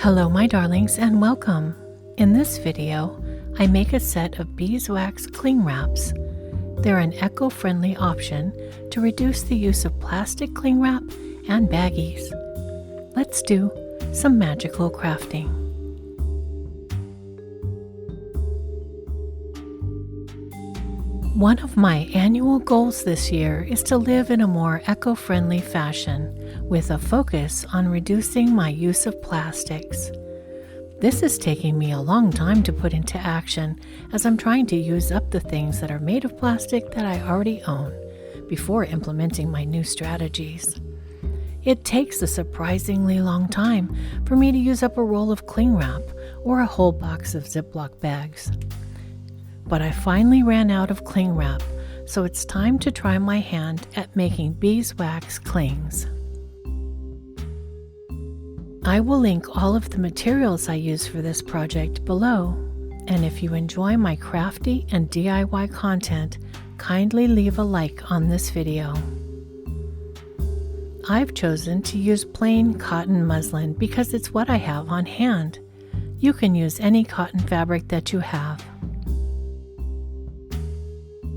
Hello my darlings and welcome. In this video, I make a set of beeswax cling wraps. They're an eco-friendly option to reduce the use of plastic cling wrap and baggies. Let's do some magical crafting. One of my annual goals this year is to live in a more eco-friendly fashion with a focus on reducing my use of plastics. This is taking me a long time to put into action as I'm trying to use up the things that are made of plastic that I already own before implementing my new strategies. It takes a surprisingly long time for me to use up a roll of cling wrap or a whole box of Ziploc bags. But I finally ran out of cling wrap, so it's time to try my hand at making beeswax clings. I will link all of the materials I use for this project below, and if you enjoy my crafty and DIY content, kindly leave a like on this video. I've chosen to use plain cotton muslin because it's what I have on hand. You can use any cotton fabric that you have.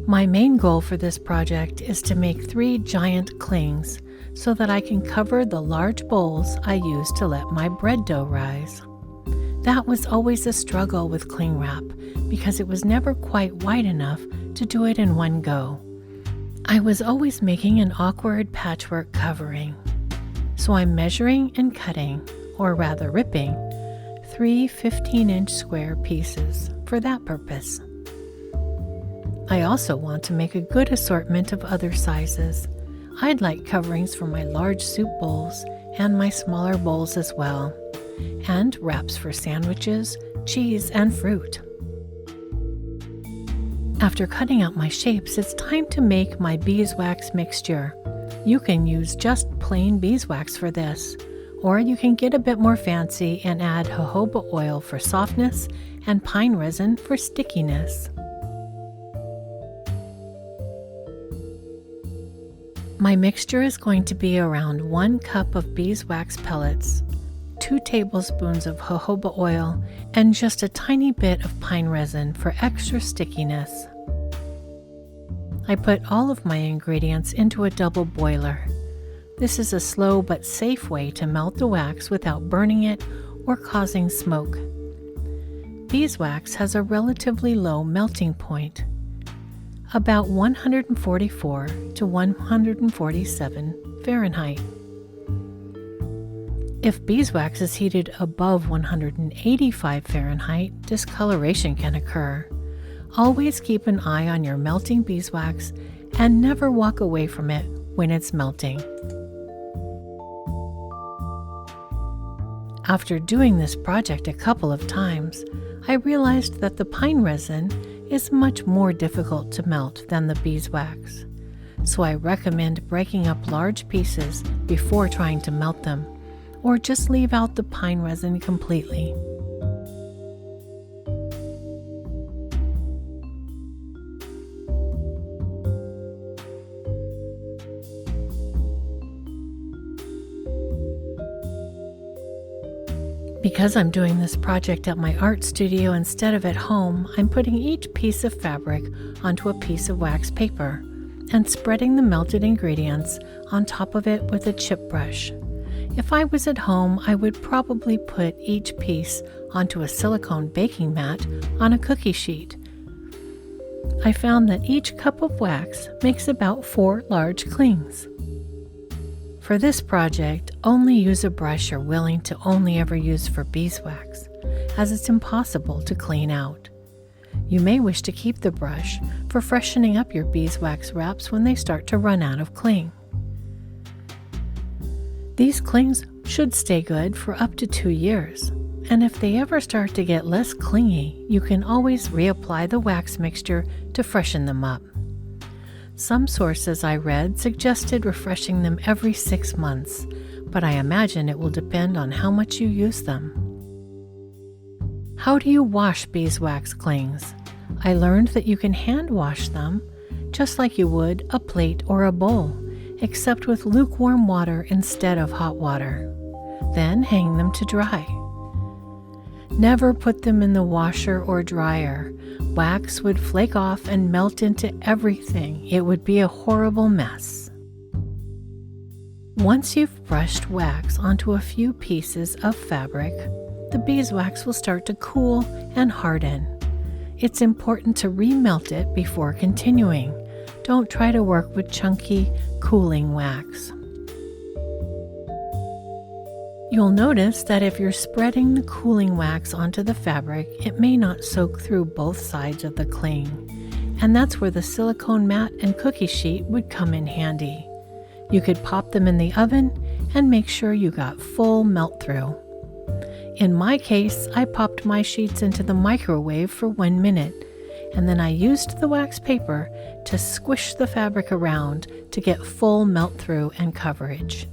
My main goal for this project is to make 3 giant clings so that I can cover the large bowls I use to let my bread dough rise. That was always a struggle with cling wrap because it was never quite wide enough to do it in one go. I was always making an awkward patchwork covering. So I'm measuring and cutting, or rather ripping, 3 15-inch square pieces for that purpose. I also want to make a good assortment of other sizes. I'd like coverings for my large soup bowls and my smaller bowls as well, and wraps for sandwiches, cheese, and fruit. After cutting out my shapes, it's time to make my beeswax mixture. You can use just plain beeswax for this, or you can get a bit more fancy and add jojoba oil for softness and pine resin for stickiness. My mixture is going to be around 1 cup of beeswax pellets, 2 tablespoons of jojoba oil, and just a tiny bit of pine resin for extra stickiness. I put all of my ingredients into a double boiler. This is a slow but safe way to melt the wax without burning it or causing smoke. Beeswax has a relatively low melting point, about 144 to 147 Fahrenheit. If beeswax is heated above 185 Fahrenheit, discoloration can occur. Always keep an eye on your melting beeswax and never walk away from it when it's melting. After doing this project a couple of times, I realized that the pine resin is much more difficult to melt than the beeswax, so I recommend breaking up large pieces before trying to melt them, or just leave out the pine resin completely. Because I'm doing this project at my art studio instead of at home, I'm putting each piece of fabric onto a piece of wax paper and spreading the melted ingredients on top of it with a chip brush. If I was at home, I would probably put each piece onto a silicone baking mat on a cookie sheet. I found that each cup of wax makes about 4 large clings. For this project, only use a brush you're willing to only ever use for beeswax, as it's impossible to clean out. You may wish to keep the brush for freshening up your beeswax wraps when they start to run out of cling. These clings should stay good for up to 2 years, and if they ever start to get less clingy, you can always reapply the wax mixture to freshen them up. Some sources I read suggested refreshing them every 6 months, but I imagine it will depend on how much you use them. How do you wash beeswax clings? I learned that you can hand wash them just like you would a plate or a bowl, except with lukewarm water instead of hot water. Then hang them to dry. Never put them in the washer or dryer. Wax would flake off and melt into everything. It would be a horrible mess. Once you've brushed wax onto a few pieces of fabric, the beeswax will start to cool and harden. It's important to remelt it before continuing. Don't try to work with chunky, cooling wax. You'll notice that if you're spreading the cooling wax onto the fabric, it may not soak through both sides of the cling, and that's where the silicone mat and cookie sheet would come in handy. You could pop them in the oven and make sure you got full melt through. In my case, I popped my sheets into the microwave for 1 minute, and then I used the wax paper to squish the fabric around to get full melt through and coverage.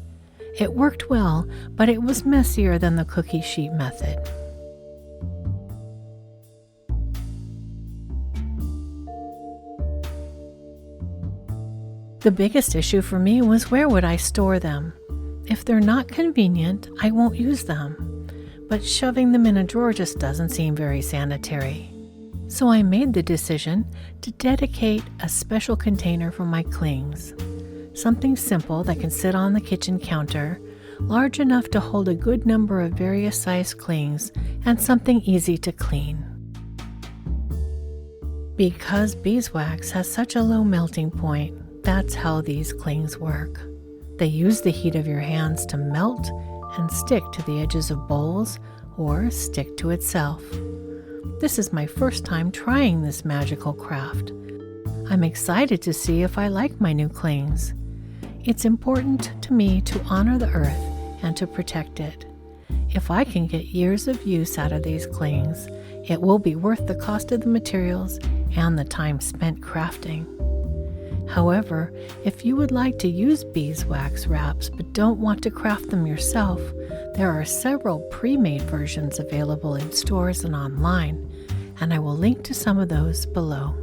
It worked well, but it was messier than the cookie sheet method. The biggest issue for me was where would I store them? If they're not convenient, I won't use them. But shoving them in a drawer just doesn't seem very sanitary. So I made the decision to dedicate a special container for my clings. Something simple that can sit on the kitchen counter, large enough to hold a good number of various size clings, and something easy to clean. Because beeswax has such a low melting point, that's how these clings work. They use the heat of your hands to melt and stick to the edges of bowls or stick to itself. This is my first time trying this magical craft. I'm excited to see if I like my new clings. It's important to me to honor the earth and to protect it. If I can get years of use out of these clings, it will be worth the cost of the materials and the time spent crafting. However, if you would like to use beeswax wraps but don't want to craft them yourself, there are several pre-made versions available in stores and online, and I will link to some of those below.